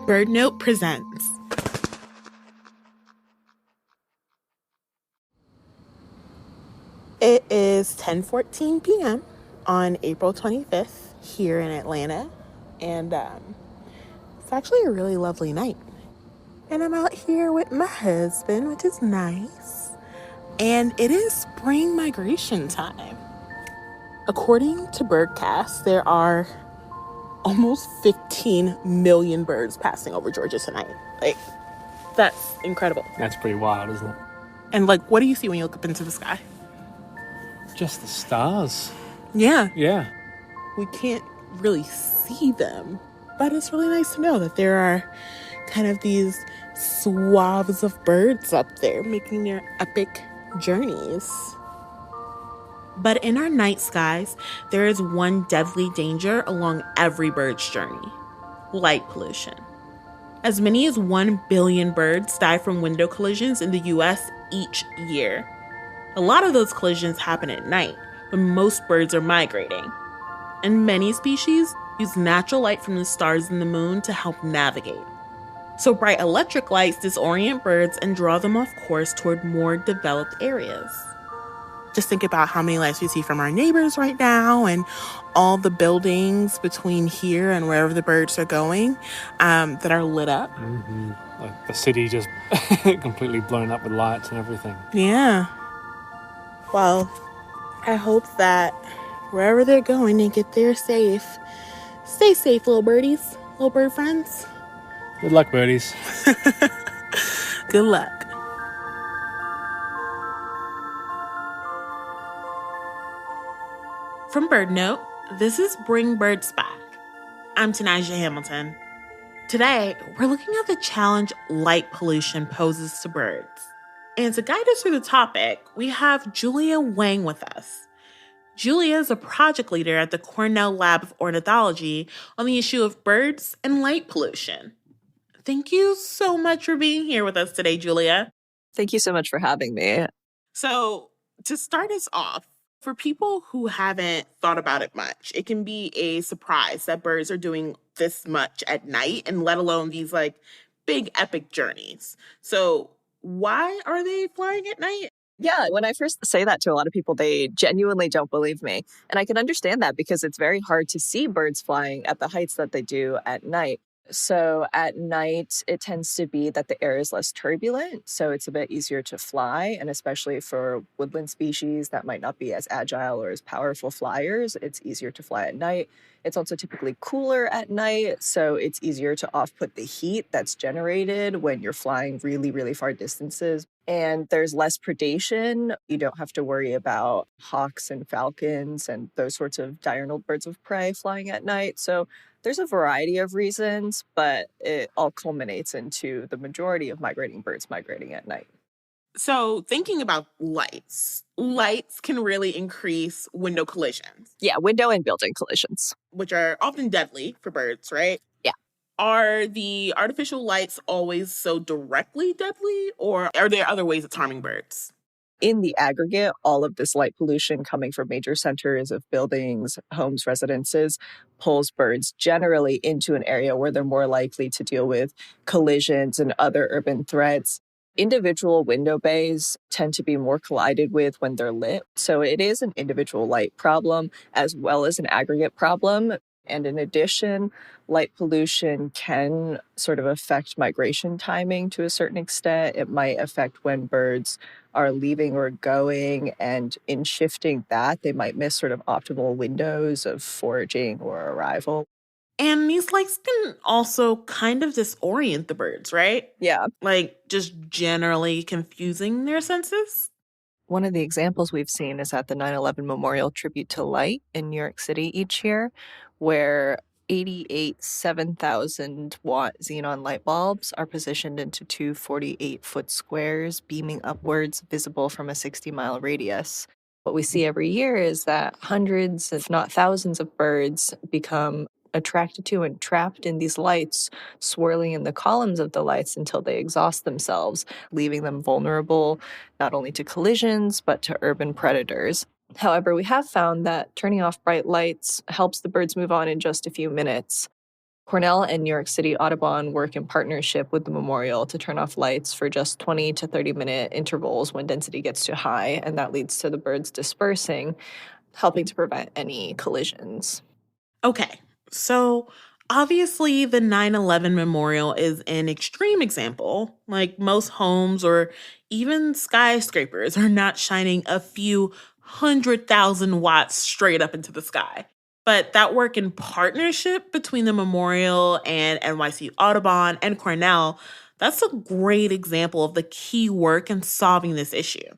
BirdNote presents. It is 10:14 p.m. on April 25th here in Atlanta, and it's actually a really lovely night. And I'm out here with my husband, which is nice, and it is spring migration time. According to BirdCast, there are almost 15 million birds passing over Georgia tonight. Like, that's incredible. That's pretty wild, isn't it? And what do you see when you look up into the sky? Just the stars. Yeah. Yeah. We can't really see them, but it's really nice to know that there are kind of these swaths of birds up there making their epic journeys. But in our night skies, there is one deadly danger along every bird's journey: light pollution. As many as 1 billion birds die from window collisions in the US each year. A lot of those collisions happen at night, when most birds are migrating. And many species use natural light from the stars and the moon to help navigate. So bright electric lights disorient birds and draw them off course toward more developed areas. Just think about how many lights we see from our neighbors right now and all the buildings between here and wherever the birds are going that are lit up. Mm-hmm. Like the city just completely blown up with lights and everything. Yeah. Well, I hope that wherever they're going, they get there safe. Stay safe, little birdies, little bird friends. Good luck, birdies. Good luck. From BirdNote, this is Bring Birds Back. I'm Tenijah Hamilton. Today, we're looking at the challenge light pollution poses to birds. And to guide us through the topic, we have Julia Wang with us. Julia is a project leader at the Cornell Lab of Ornithology on the issue of birds and light pollution. Thank you so much for being here with us today, Julia. Thank you so much for having me. So, to start us off, for people who haven't thought about it much, it can be a surprise that birds are doing this much at night, and let alone these big epic journeys. So why are they flying at night? Yeah, when I first say that to a lot of people, they genuinely don't believe me. And I can understand that because it's very hard to see birds flying at the heights that they do at night. So at night, it tends to be that the air is less turbulent, so it's a bit easier to fly. And especially for woodland species that might not be as agile or as powerful flyers, it's easier to fly at night. It's also typically cooler at night, so it's easier to off-put the heat that's generated when you're flying really, really far distances. And there's less predation. You don't have to worry about hawks and falcons and those sorts of diurnal birds of prey flying at night. So there's a variety of reasons, but it all culminates into the majority of migrating birds migrating at night. So thinking about lights can really increase window collisions. Yeah, window and building collisions. Which are often deadly for birds, right? Yeah. Are the artificial lights always so directly deadly, or are there other ways of harming birds? In the aggregate, all of this light pollution coming from major centers of buildings, homes, residences, pulls birds generally into an area where they're more likely to deal with collisions and other urban threats. Individual window bays tend to be more collided with when they're lit. So it is an individual light problem as well as an aggregate problem. And in addition, light pollution can sort of affect migration timing to a certain extent. It might affect when birds are leaving or going, and in shifting that, they might miss sort of optimal windows of foraging or arrival. And these lights can also kind of disorient the birds, right? Yeah. Just generally confusing their senses. One of the examples we've seen is at the 9/11 Memorial Tribute to Light in New York City each year, where 88 7,000-watt xenon light bulbs are positioned into two 48-foot squares, beaming upwards, visible from a 60-mile radius. What we see every year is that hundreds, if not thousands, of birds become attracted to and trapped in these lights, swirling in the columns of the lights until they exhaust themselves, leaving them vulnerable not only to collisions, but to urban predators. However, we have found that turning off bright lights helps the birds move on in just a few minutes. Cornell and New York City Audubon work in partnership with the memorial to turn off lights for just 20 to 30-minute intervals when density gets too high, and that leads to the birds dispersing, helping to prevent any collisions. Okay, so obviously the 9/11 memorial is an extreme example. Like most homes or even skyscrapers are not shining a few 100,000 watts straight up into the sky. But that work in partnership between the memorial and NYC Audubon and Cornell, that's a great example of the key work in solving this issue.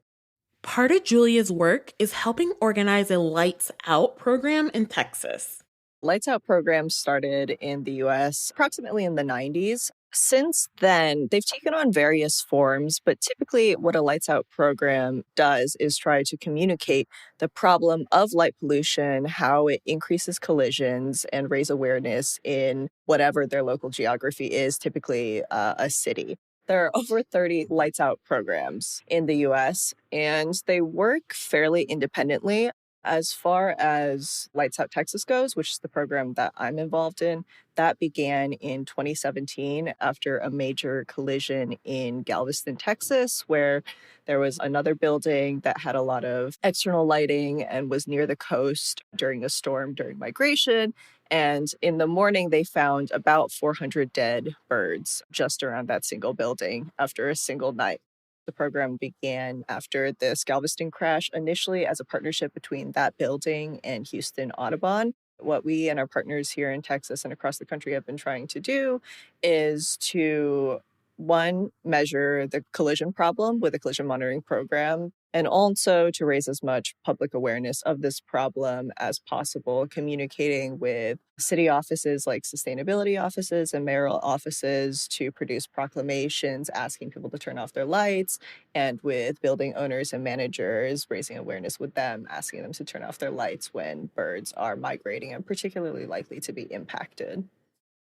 Part of Julia's work is helping organize a Lights Out program in Texas. Lights Out programs started in the US approximately in the 90s. Since then, they've taken on various forms, but typically what a Lights Out program does is try to communicate the problem of light pollution, how it increases collisions, and raise awareness in whatever their local geography is, typically a city. There are over 30 Lights Out programs in the US, and they work fairly independently. As far as Lights Out Texas goes, which is the program that I'm involved in, that began in 2017 after a major collision in Galveston, Texas, where there was another building that had a lot of external lighting and was near the coast during a storm during migration. And in the morning, they found about 400 dead birds just around that single building after a single night. The program began after this Galveston crash, initially as a partnership between that building and Houston Audubon. What we and our partners here in Texas and across the country have been trying to do is to, one, measure the collision problem with a collision monitoring program, and also to raise as much public awareness of this problem as possible, communicating with city offices like sustainability offices and mayoral offices to produce proclamations asking people to turn off their lights, and with building owners and managers, raising awareness with them, asking them to turn off their lights when birds are migrating and particularly likely to be impacted.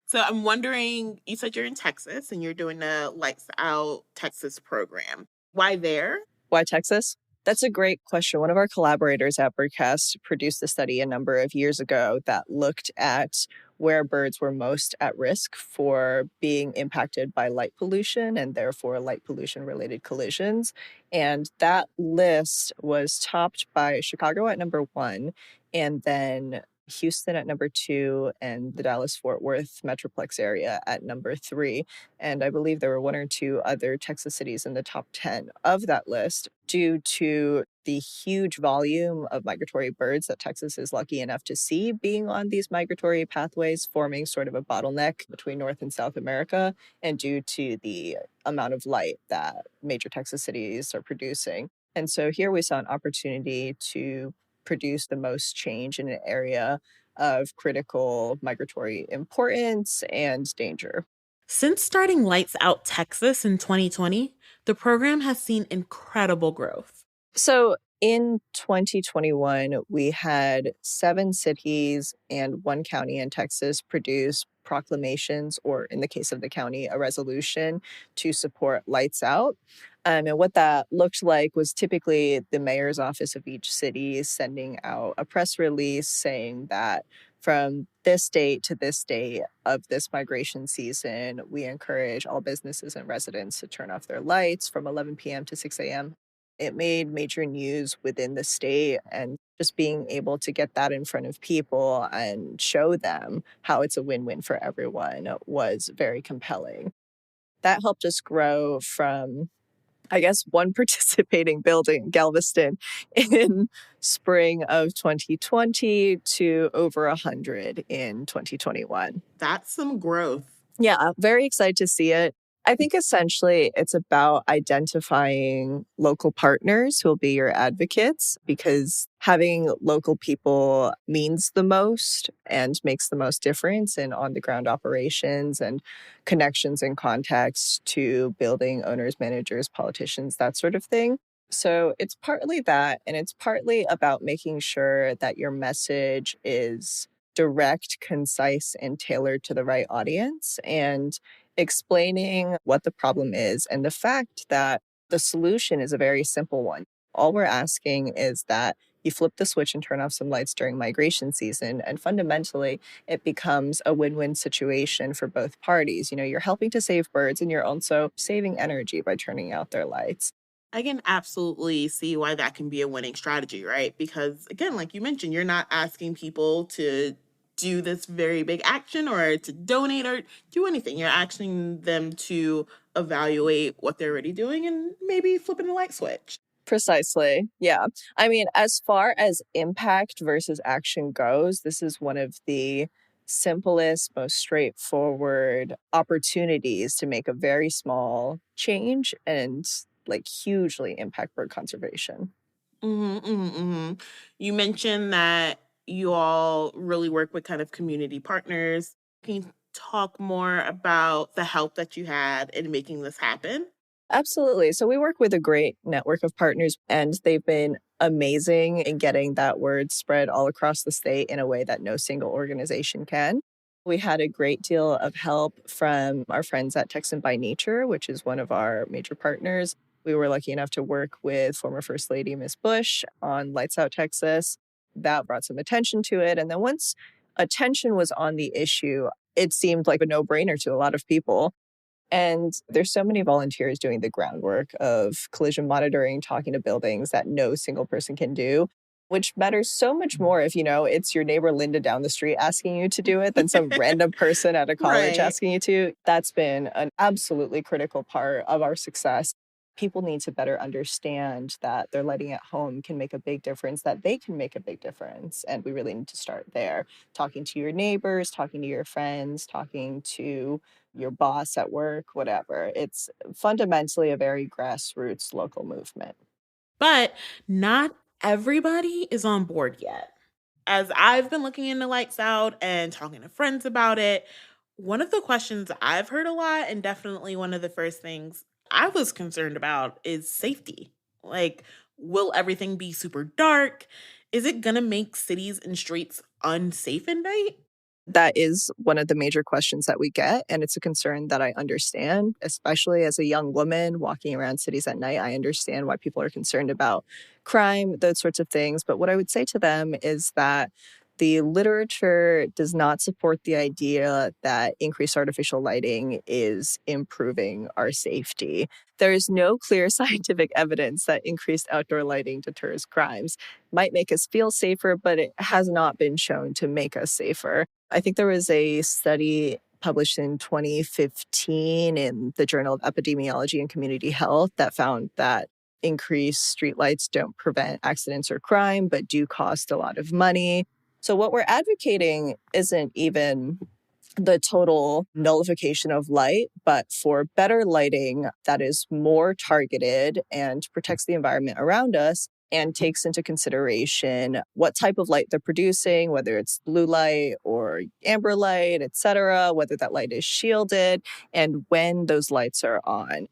So I'm wondering, you said you're in Texas and you're doing the Lights Out Texas program. Why there? Why Texas? That's a great question. One of our collaborators at BirdCast produced a study a number of years ago that looked at where birds were most at risk for being impacted by light pollution and therefore light pollution related collisions. And that list was topped by Chicago at number 1, and then Houston at number 2, and the Dallas-Fort Worth Metroplex area at number 3. And I believe there were 1 or 2 other Texas cities in the top 10 of that list due to the huge volume of migratory birds that Texas is lucky enough to see being on these migratory pathways, forming sort of a bottleneck between North and South America, and due to the amount of light that major Texas cities are producing. And so here we saw an opportunity to produce the most change in an area of critical migratory importance and danger. Since starting Lights Out Texas in 2020, the program has seen incredible growth. So in 2021, we had 7 cities and 1 county in Texas produce proclamations, or in the case of the county, a resolution to support Lights Out. And what that looked like was typically the mayor's office of each city sending out a press release saying that from this date to this date of this migration season, we encourage all businesses and residents to turn off their lights from 11 p.m. to 6 a.m. It made major news within the state, and just being able to get that in front of people and show them how it's a win-win for everyone was very compelling. That helped us grow from, I guess, 1 participating building, Galveston, in spring of 2020 to over 100 in 2021. That's some growth. Yeah, very excited to see it. I think essentially it's about identifying local partners who will be your advocates, because having local people means the most and makes the most difference in on-the-ground operations and connections and contacts to building owners, managers, politicians, that sort of thing. So it's partly that, and it's partly about making sure that your message is direct, concise, and tailored to the right audience, and explaining what the problem is and the fact that the solution is a very simple one. All we're asking is that You flip the switch and turn off some lights during migration season, and fundamentally, it becomes a win-win situation for both parties. You're helping to save birds, and you're also saving energy by turning out their lights. I can absolutely see why that can be a winning strategy, right? Because again, like you mentioned, you're not asking people to do this very big action or to donate or do anything. You're asking them to evaluate what they're already doing and maybe flipping a light switch. Precisely. Yeah. I mean, as far as impact versus action goes, this is one of the simplest, most straightforward opportunities to make a very small change and like hugely impact bird conservation. You mentioned that you all really work with kind of community partners. Can you talk more about the help that you had in making this happen? Absolutely. So we work with a great network of partners, and they've been amazing in getting that word spread all across the state in a way that no single organization can. We had a great deal of help from our friends at Texan by Nature, which is one of our major partners. We were lucky enough to work with former First Lady Miss Bush on Lights Out Texas. That brought some attention to it. And then once attention was on the issue, it seemed like a no-brainer to a lot of people. And there's so many volunteers doing the groundwork of collision monitoring, talking to buildings that no single person can do, which matters so much more if, it's your neighbor Linda down the street asking you to do it than some random person at a college Right. asking you to. That's been an absolutely critical part of our success. People need to better understand that their lighting at home can make a big difference, that they can make a big difference. And we really need to start there. Talking to your neighbors, talking to your friends, talking to your boss at work, whatever. It's fundamentally a very grassroots local movement. But not everybody is on board yet. As I've been looking into Lights Out and talking to friends about it, one of the questions I've heard a lot, and definitely one of the first things I was concerned about, is safety. Like, will everything be super dark? Is it going to make cities and streets unsafe at night? That is one of the major questions that we get, and it's a concern that I understand, especially as a young woman walking around cities at night. I understand why people are concerned about crime, those sorts of things. But what I would say to them is that the literature does not support the idea that increased artificial lighting is improving our safety. There is no clear scientific evidence that increased outdoor lighting deters crimes. Might make us feel safer, but it has not been shown to make us safer. I think there was a study published in 2015 in the Journal of Epidemiology and Community Health that found that increased streetlights don't prevent accidents or crime, but do cost a lot of money. So what we're advocating isn't even the total nullification of light, but for better lighting that is more targeted and protects the environment around us and takes into consideration what type of light they're producing, whether it's blue light or amber light, etc., whether that light is shielded, and when those lights are on.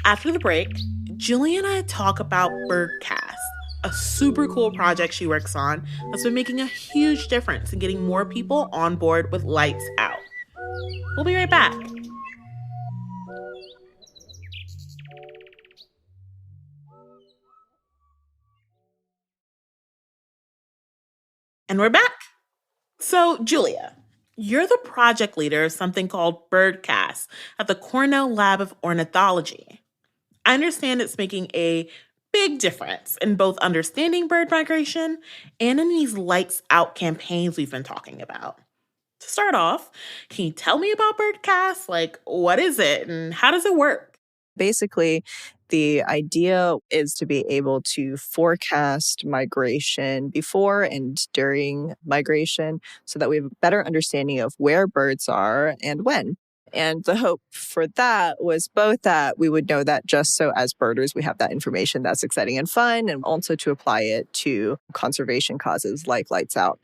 After the break, Julia and I talk about BirdCast, a super cool project she works on that's been making a huge difference in getting more people on board with Lights Out. We'll be right back. And we're back. So, Julia, you're the project leader of something called BirdCast at the Cornell Lab of Ornithology. I understand it's making a big difference in both understanding bird migration and in these Lights Out campaigns we've been talking about. To start off, can you tell me about BirdCast? Like, what is it and how does it work? Basically, the idea is to be able to forecast migration before and during migration so that we have a better understanding of where birds are and when. And the hope for that was both that we would know that just so as birders, we have that information that's exciting and fun, and also to apply it to conservation causes like Lights Out.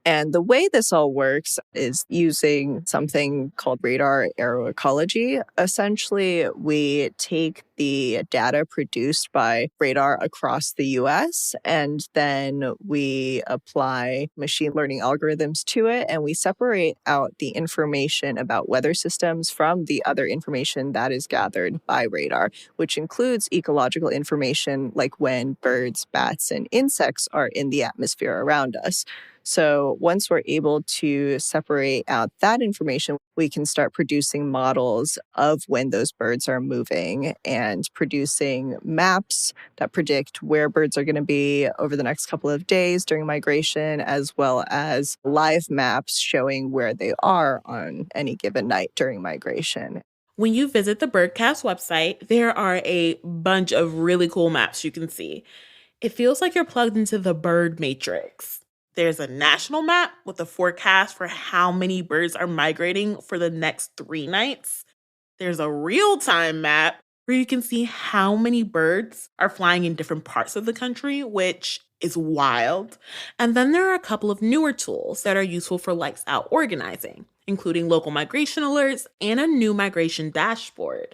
And the way this all works is using something called radar aeroecology. Essentially, we take the data produced by radar across the US, and then we apply machine learning algorithms to it, and we separate out the information about weather systems from the other information that is gathered by radar, which includes ecological information like when birds, bats, and insects are in the atmosphere around us. So once we're able to separate out that information, we can start producing models of when those birds are moving and producing maps that predict where birds are going to be over the next couple of days during migration, as well as live maps showing where they are on any given night during migration. When you visit the BirdCast website, there are a bunch of really cool maps you can see. It feels like you're plugged into the bird matrix. There's a national map with a forecast for how many birds are migrating for the next 3 nights. There's a real-time map where you can see how many birds are flying in different parts of the country, which is wild. And then there are a couple of newer tools that are useful for lights out organizing, including local migration alerts and a new migration dashboard.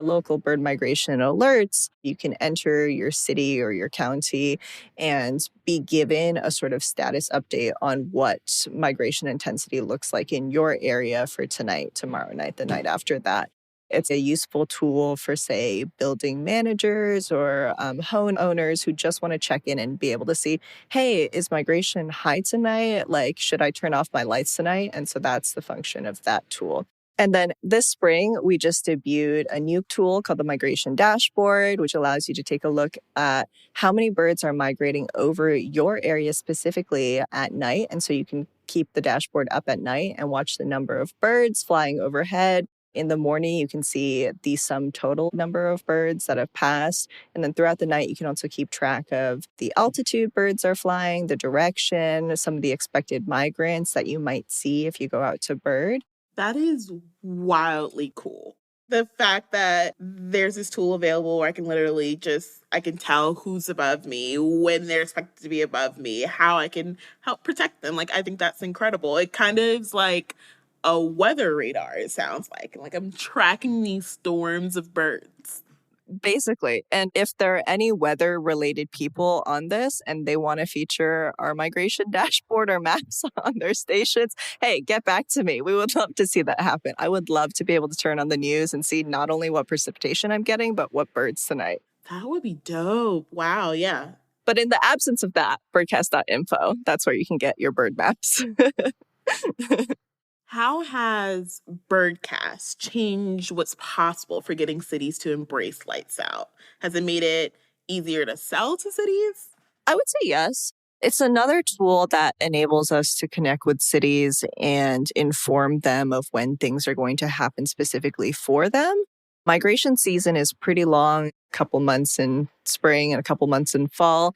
Local bird migration alerts, you can enter your city or your county and be given a sort of status update on what migration intensity looks like in your area for tonight, tomorrow night, the night after that. It's a useful tool for, say, building managers or home owners who just want to check in and be able to see, hey, is migration high tonight? Like, should I turn off my lights tonight? And so that's the function of that tool. And then this spring, we just debuted a new tool called the Migration Dashboard, which allows you to take a look at how many birds are migrating over your area specifically at night. And so you can keep the dashboard up at night and watch the number of birds flying overhead. In the morning, you can see the sum total number of birds that have passed. And then throughout the night, you can also keep track of the altitude birds are flying, the direction, some of the expected migrants that you might see if you go out to bird. That is wildly cool. The fact that there's this tool available where I can literally I can tell who's above me, when they're expected to be above me, how I can help protect them. Like, I think that's incredible. It kind of is like a weather radar, it sounds like. Like, I'm tracking these storms of birds. Basically. And if there are any weather-related people on this and they want to feature our migration dashboard or maps on their stations, hey, get back to me. We would love to see that happen. I would love to be able to turn on the news and see not only what precipitation I'm getting, but what birds tonight. That would be dope. Wow, yeah. But in the absence of that, birdcast.info, that's where you can get your bird maps. How has BirdCast changed what's possible for getting cities to embrace lights out? Has it made it easier to sell to cities? I would say yes. It's another tool that enables us to connect with cities and inform them of when things are going to happen specifically for them. Migration season is pretty long, a couple months in spring and a couple months in fall.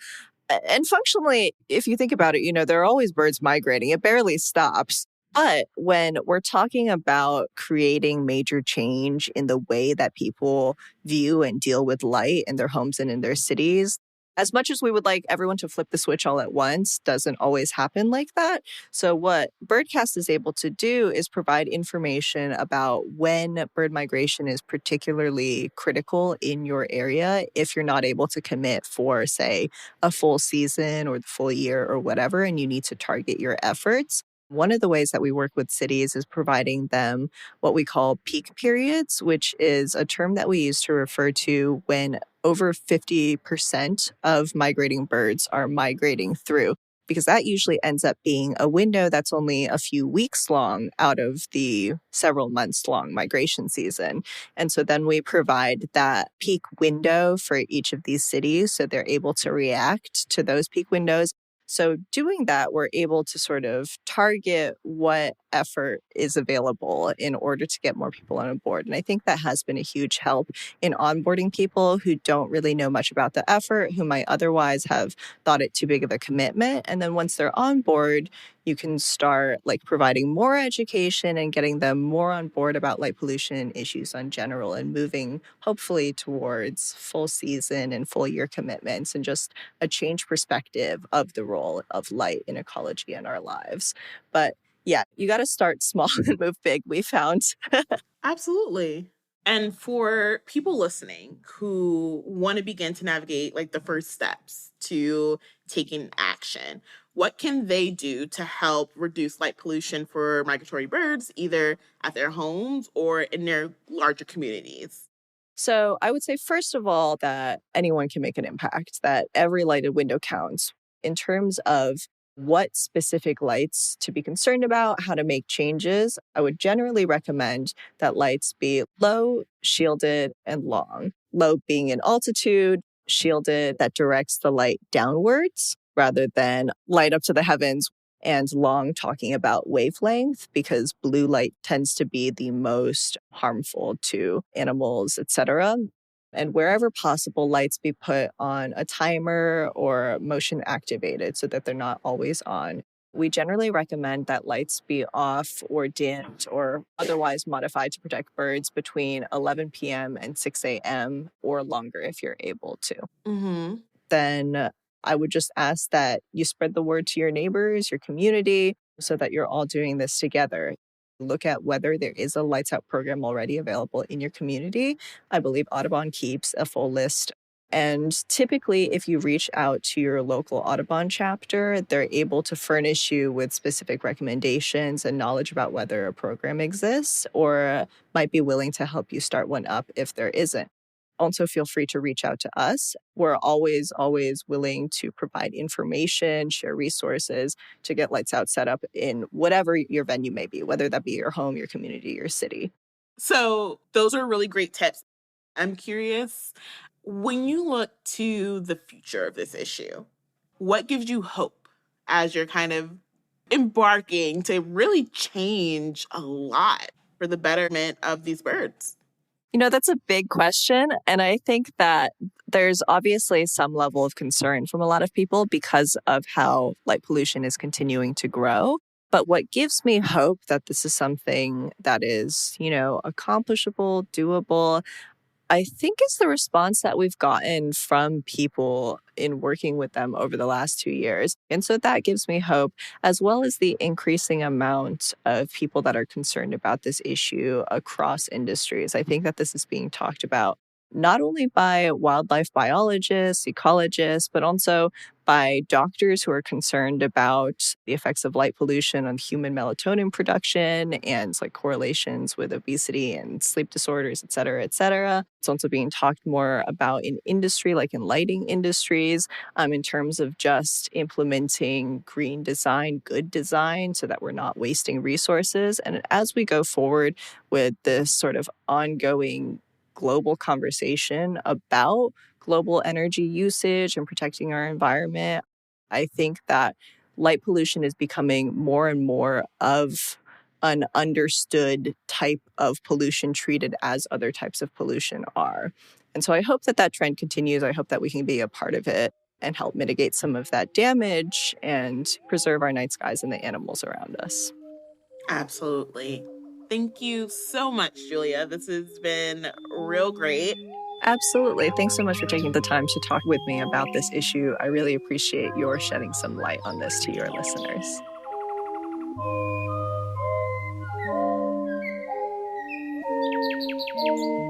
And functionally, if you think about it, there are always birds migrating. It barely stops. But when we're talking about creating major change in the way that people view and deal with light in their homes and in their cities, as much as we would like everyone to flip the switch all at once, doesn't always happen like that. So what BirdCast is able to do is provide information about when bird migration is particularly critical in your area if you're not able to commit for, say, a full season or the full year or whatever, and you need to target your efforts. One of the ways that we work with cities is providing them what we call peak periods, which is a term that we use to refer to when over 50% of migrating birds are migrating through, because that usually ends up being a window that's only a few weeks long out of the several months long migration season. And so then we provide that peak window for each of these cities so they're able to react to those peak windows. So doing that, we're able to sort of target what effort is available in order to get more people on board. And I think that has been a huge help in onboarding people who don't really know much about the effort, who might otherwise have thought it too big of a commitment. And then once they're on board, you can start providing more education and getting them more on board about light pollution issues in general and moving hopefully towards full season and full year commitments and just a changed perspective of the role of light in ecology in our lives. But yeah, you got to start small and move big, we found. Absolutely. And for people listening who want to begin to navigate the first steps to taking action, what can they do to help reduce light pollution for migratory birds, either at their homes or in their larger communities? So I would say, first of all, that anyone can make an impact, that every lighted window counts. In terms of what specific lights to be concerned about, how to make changes, I would generally recommend that lights be low, shielded, and long. Low being in altitude, shielded that directs the light downwards rather than light up to the heavens, and long talking about wavelength because blue light tends to be the most harmful to animals, etc. And wherever possible, lights be put on a timer or motion activated so that they're not always on. We generally recommend that lights be off or dimmed or otherwise modified to protect birds between 11 p.m. and 6 a.m. or longer if you're able to. Mm-hmm. Then I would just ask that you spread the word to your neighbors, your community, so that you're all doing this together. Look at whether there is a Lights Out program already available in your community. I believe Audubon keeps a full list. And typically, if you reach out to your local Audubon chapter, they're able to furnish you with specific recommendations and knowledge about whether a program exists or might be willing to help you start one up if there isn't. Also, feel free to reach out to us. We're always willing to provide information, share resources to get Lights Out set up in whatever your venue may be, whether that be your home, your community, your city. So those are really great tips. I'm curious, when you look to the future of this issue, what gives you hope as you're kind of embarking to really change a lot for the betterment of these birds? That's a big question. And I think that there's obviously some level of concern from a lot of people because of how light pollution is continuing to grow. But what gives me hope that this is something that is, accomplishable, doable, I think is the response that we've gotten from people in working with them over the last 2 years. And so that gives me hope, as well as the increasing amount of people that are concerned about this issue across industries. I think that this is being talked about not only by wildlife biologists, ecologists, but also by doctors who are concerned about the effects of light pollution on human melatonin production and correlations with obesity and sleep disorders, et cetera, et cetera. It's also being talked more about in industry, like in lighting industries, in terms of just implementing green design, good design, so that we're not wasting resources. And as we go forward with this sort of ongoing global conversation about global energy usage and protecting our environment, I think that light pollution is becoming more and more of an understood type of pollution treated as other types of pollution are. And so I hope that that trend continues. I hope that we can be a part of it and help mitigate some of that damage and preserve our night skies and the animals around us. Absolutely. Thank you so much, Julia. This has been real great. Absolutely. Thanks so much for taking the time to talk with me about this issue. I really appreciate your shedding some light on this to your listeners.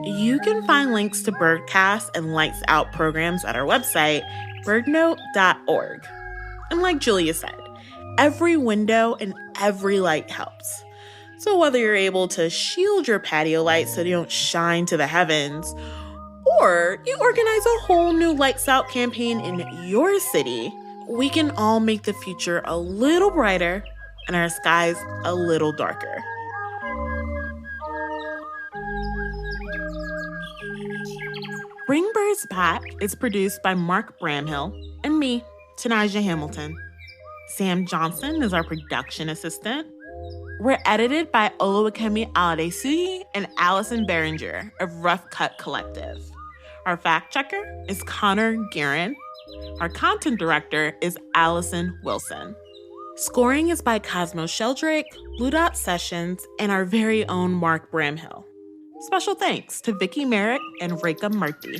You can find links to BirdCast and Lights Out programs at our website, birdnote.org. And like Julia said, every window and every light helps. So whether you're able to shield your patio lights so they don't shine to the heavens, or you organize a whole new Lights Out campaign in your city, we can all make the future a little brighter and our skies a little darker. Bring Birds Back is produced by Mark Bramhill and me, Tenijah Hamilton. Sam Johnson is our production assistant. We're edited by Oluwakemi Aladesuyi and Allison Behringer of Rough Cut Collective. Our fact checker is Connor Guerin. Our content director is Allison Wilson. Scoring is by Cosmo Sheldrake, Blue Dot Sessions, and our very own Mark Bramhill. Special thanks to Vicky Merrick and Rekha Murthy.